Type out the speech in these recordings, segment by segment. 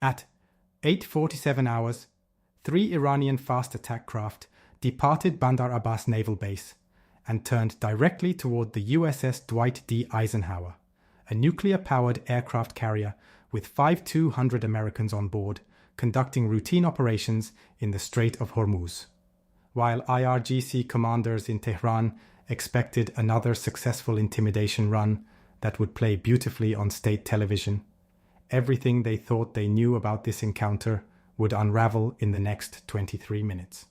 At 8:47 hours, 3 Iranian fast attack craft departed Bandar Abbas naval base and turned directly toward the USS Dwight D. Eisenhower, a nuclear-powered aircraft carrier with 5,200 Americans on board, conducting routine operations in the Strait of Hormuz. While IRGC commanders in Tehran expected another successful intimidation run that would play beautifully on state television, everything they thought they knew about this encounter would unravel in the next 23 minutes.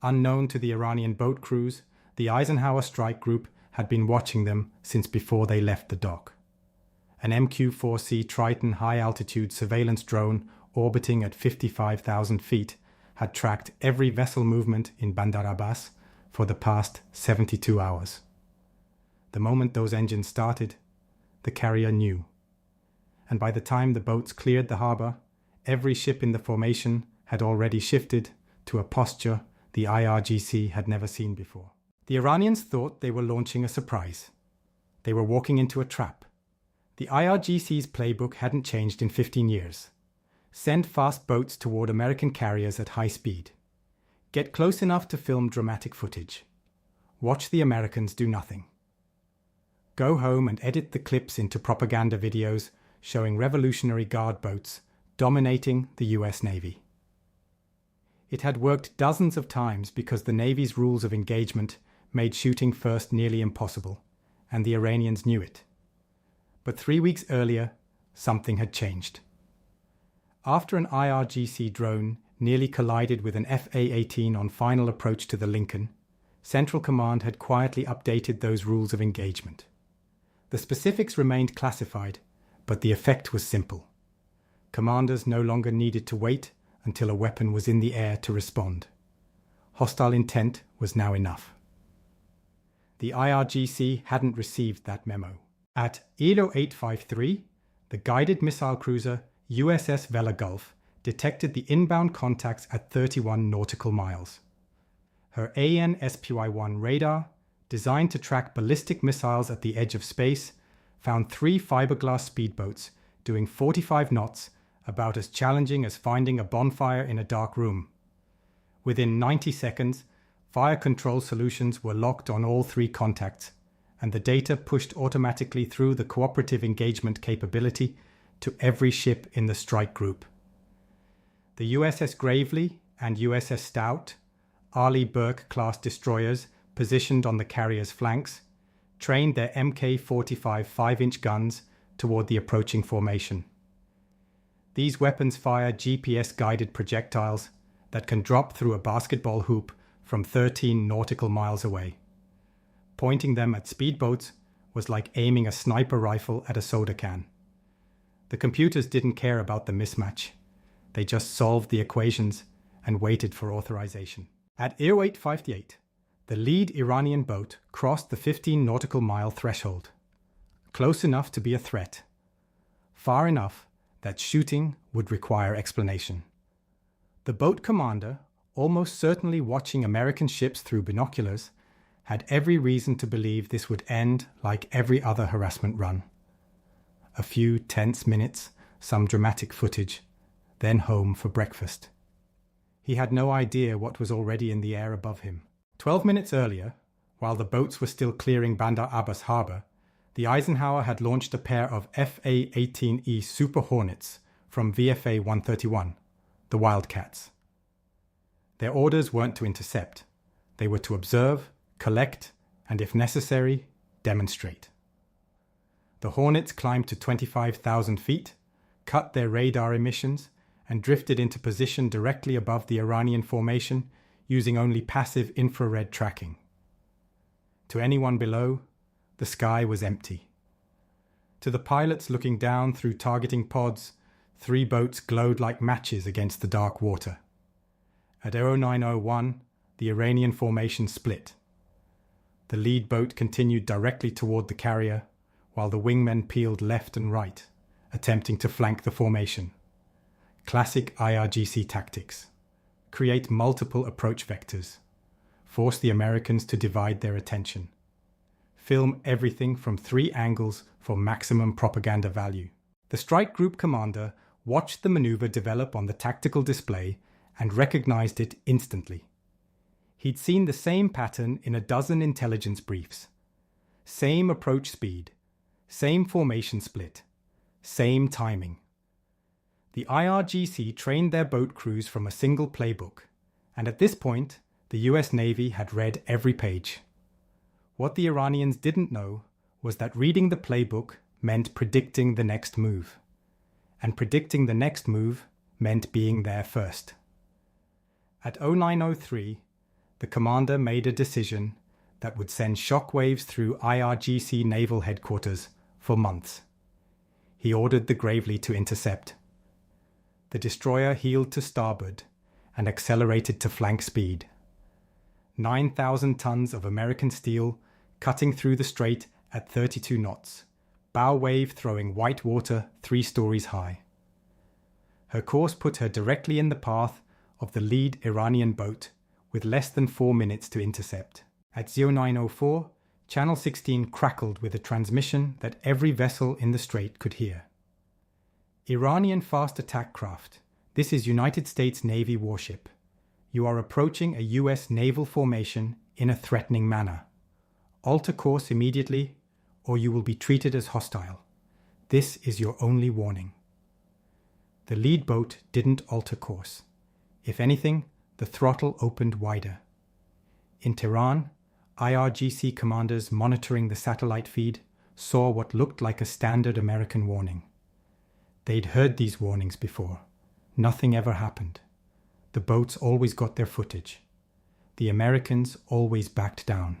Unknown to the Iranian boat crews, the Eisenhower strike group had been watching them since before they left the dock. An MQ-4C Triton high-altitude surveillance drone orbiting at 55,000 feet had tracked every vessel movement in Bandar Abbas for the past 72 hours. The moment those engines started, the carrier knew. And by the time the boats cleared the harbor, every ship in the formation had already shifted to a posture the IRGC had never seen before. The Iranians thought they were launching a surprise. They were walking into a trap. The IRGC's playbook hadn't changed in 15 years. Send fast boats toward American carriers at high speed. Get close enough to film dramatic footage. Watch the Americans do nothing. Go home and edit the clips into propaganda videos showing Revolutionary Guard boats dominating the US Navy. It had worked dozens of times because the Navy's rules of engagement made shooting first nearly impossible, and the Iranians knew it. But 3 weeks earlier, something had changed. After an IRGC drone nearly collided with an FA-18 on final approach to the Lincoln, Central Command had quietly updated those rules of engagement. The specifics remained classified, but the effect was simple. Commanders no longer needed to wait until a weapon was in the air to respond. Hostile intent was now enough. The IRGC hadn't received that memo. At 8:53, the guided missile cruiser USS Vela Gulf detected the inbound contacts at 31 nautical miles. Her AN/SPY-1 radar, designed to track ballistic missiles at the edge of space, found 3 fiberglass speedboats doing 45 knots, about as challenging as finding a bonfire in a dark room. Within 90 seconds, fire control solutions were locked on all 3 contacts, and the data pushed automatically through the cooperative engagement capability to every ship in the strike group. The USS Gravely and USS Stout, Arleigh Burke-class destroyers positioned on the carrier's flanks, trained their Mk-45 5-inch guns toward the approaching formation. These weapons fire GPS-guided projectiles that can drop through a basketball hoop from 13 nautical miles away. Pointing them at speedboats was like aiming a sniper rifle at a soda can. The computers didn't care about the mismatch. They just solved the equations and waited for authorization. At 8:58, the lead Iranian boat crossed the 15 nautical mile threshold. Close enough to be a threat. Far enough that shooting would require explanation. The boat commander, almost certainly watching American ships through binoculars, had every reason to believe this would end like every other harassment run. A few tense minutes, some dramatic footage, then home for breakfast. He had no idea what was already in the air above him. 12 minutes earlier, while the boats were still clearing Bandar Abbas harbor, the Eisenhower had launched a pair of FA-18E Super Hornets from VFA 131, the Wildcats. Their orders weren't to intercept. They were to observe, collect, and if necessary, demonstrate. The Hornets climbed to 25,000 feet, cut their radar emissions, and drifted into position directly above the Iranian formation using only passive infrared tracking. To anyone below, the sky was empty. To the pilots looking down through targeting pods, 3 boats glowed like matches against the dark water. At 09:01, the Iranian formation split. The lead boat continued directly toward the carrier, while the wingmen peeled left and right, attempting to flank the formation. Classic IRGC tactics. Create multiple approach vectors. Force the Americans to divide their attention. Film everything from 3 angles for maximum propaganda value. The strike group commander watched the maneuver develop on the tactical display and recognized it instantly. He'd seen the same pattern in a dozen intelligence briefs. Same approach speed, same formation split, same timing. The IRGC trained their boat crews from a single playbook, and at this point, the US Navy had read every page. What the Iranians didn't know was that reading the playbook meant predicting the next move, and predicting the next move meant being there first. At 0903, the commander made a decision that would send shockwaves through IRGC naval headquarters for months. He ordered the Gravely to intercept. The destroyer heeled to starboard and accelerated to flank speed. 9,000 tons of American steel cutting through the Strait at 32 knots, bow wave throwing white water 3 stories high. Her course put her directly in the path of the lead Iranian boat with less than 4 minutes to intercept. At 0904, Channel 16 crackled with a transmission that every vessel in the Strait could hear. Iranian fast attack craft, this is United States Navy warship. You are approaching a US naval formation in a threatening manner. Alter course immediately, or you will be treated as hostile. This is your only warning. The lead boat didn't alter course. If anything, the throttle opened wider. In Tehran, IRGC commanders monitoring the satellite feed saw what looked like a standard American warning. They'd heard these warnings before. Nothing ever happened. The boats always got their footage. The Americans always backed down.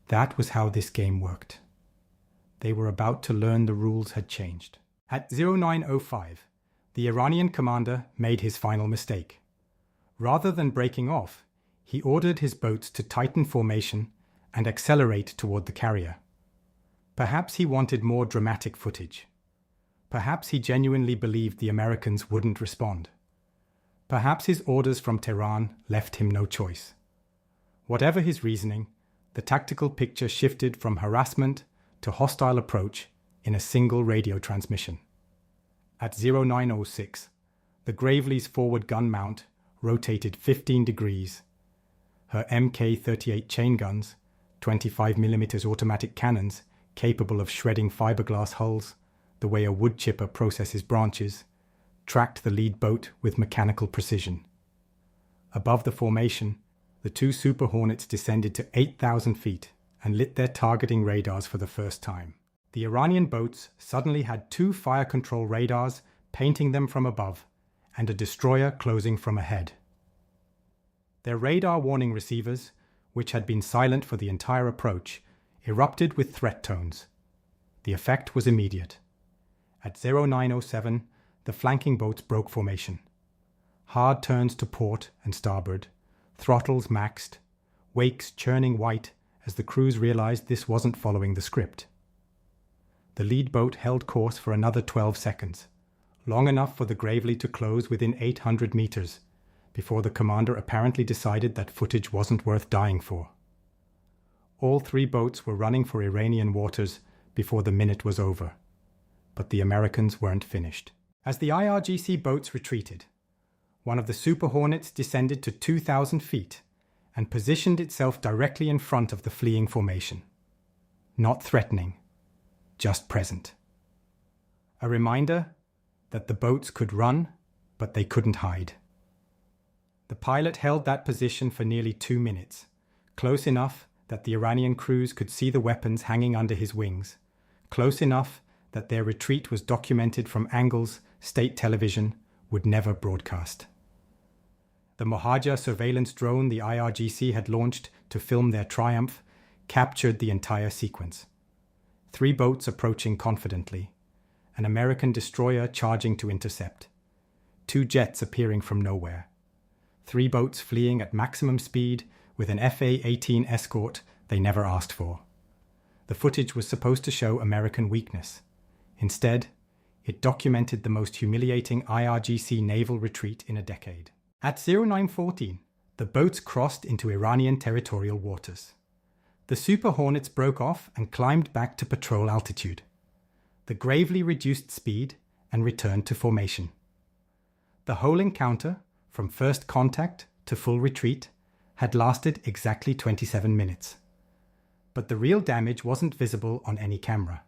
That was how this game worked. They were about to learn the rules had changed. At 0905, the Iranian commander made his final mistake. Rather than breaking off, he ordered his boats to tighten formation and accelerate toward the carrier. Perhaps he wanted more dramatic footage. Perhaps he genuinely believed the Americans wouldn't respond. Perhaps his orders from Tehran left him no choice. Whatever his reasoning, the tactical picture shifted from harassment to hostile approach in a single radio transmission. At 0906, the Gravely's forward gun mount rotated 15 degrees. Her Mk-38 chain guns, 25mm automatic cannons capable of shredding fiberglass hulls the way a wood chipper processes branches, tracked the lead boat with mechanical precision. Above the formation, the 2 Super Hornets descended to 8,000 feet and lit their targeting radars for the first time. The Iranian boats suddenly had 2 fire control radars painting them from above and a destroyer closing from ahead. Their radar warning receivers, which had been silent for the entire approach, erupted with threat tones. The effect was immediate. At 0907, the flanking boats broke formation. Hard turns to port and starboard, throttles maxed, wakes churning white as the crews realized this wasn't following the script. The lead boat held course for another 12 seconds, long enough for the Gravely to close within 800 meters, before the commander apparently decided that footage wasn't worth dying for. All 3 boats were running for Iranian waters before the minute was over. But the Americans weren't finished. As the IRGC boats retreated, one of the Super Hornets descended to 2,000 feet and positioned itself directly in front of the fleeing formation. Not threatening, just present. A reminder that the boats could run, but they couldn't hide. The pilot held that position for nearly 2 minutes, close enough that the Iranian crews could see the weapons hanging under his wings, close enough that their retreat was documented from angles state television would never broadcast. The Mohajer surveillance drone the IRGC had launched to film their triumph captured the entire sequence. 3 boats approaching confidently, an American destroyer charging to intercept, 2 jets appearing from nowhere, 3 boats fleeing at maximum speed with an FA-18 escort they never asked for. The footage was supposed to show American weakness. Instead, it documented the most humiliating IRGC naval retreat in a decade. At 0914, the boats crossed into Iranian territorial waters. The Super Hornets broke off and climbed back to patrol altitude. The Gravely reduced speed and returned to formation. The whole encounter, from first contact to full retreat, had lasted exactly 27 minutes. But the real damage wasn't visible on any camera.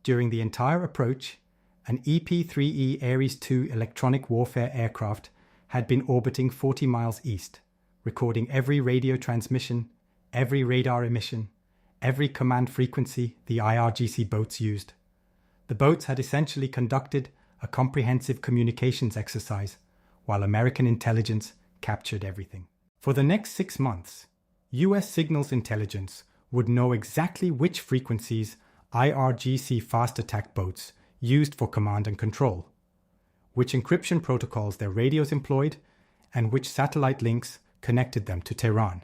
During the entire approach, an EP-3E Ares II electronic warfare aircraft had been orbiting 40 miles east, recording every radio transmission, every radar emission, every command frequency the IRGC boats used. The boats had essentially conducted a comprehensive communications exercise, while American intelligence captured everything. For the next 6 months, US signals intelligence would know exactly which frequencies IRGC fast attack boats used for command and control, which encryption protocols their radios employed, and which satellite links connected them to Tehran.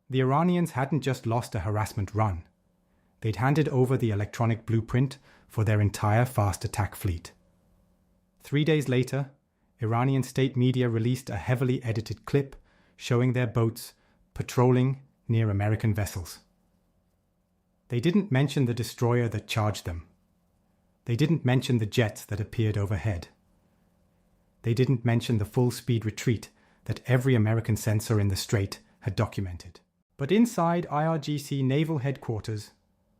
The Iranians hadn't just lost a harassment run. They'd handed over the electronic blueprint for their entire fast attack fleet. 3 days later, Iranian state media released a heavily edited clip showing their boats patrolling near American vessels. They didn't mention the destroyer that charged them. They didn't mention the jets that appeared overhead. They didn't mention the full-speed retreat that every American sensor in the Strait had documented. But inside IRGC Naval Headquarters,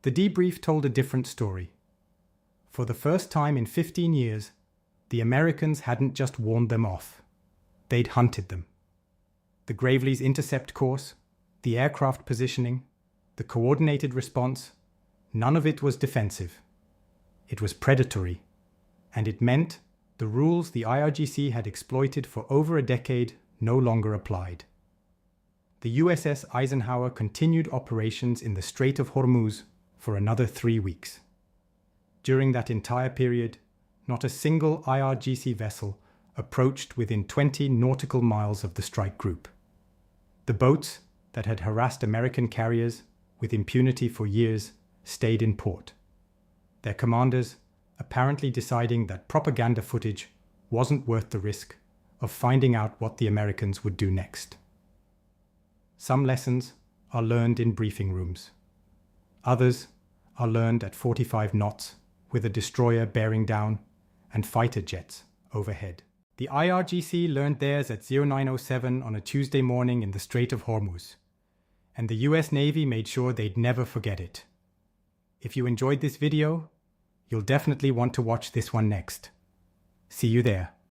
the debrief told a different story. For the first time in 15 years, the Americans hadn't just warned them off. They'd hunted them. The Gravely's intercept course, the aircraft positioning, the coordinated response, none of it was defensive. It was predatory, and it meant the rules the IRGC had exploited for over a decade no longer applied. The USS Eisenhower continued operations in the Strait of Hormuz for another 3 weeks. During that entire period, not a single IRGC vessel approached within 20 nautical miles of the strike group. The boats that had harassed American carriers with impunity for years stayed in port, their commanders apparently deciding that propaganda footage wasn't worth the risk of finding out what the Americans would do next. Some lessons are learned in briefing rooms. Others are learned at 45 knots with a destroyer bearing down and fighter jets overhead. The IRGC learned theirs at 0907 on a Tuesday morning in the Strait of Hormuz, and the US Navy made sure they'd never forget it. If you enjoyed this video, you'll definitely want to watch this one next. See you there.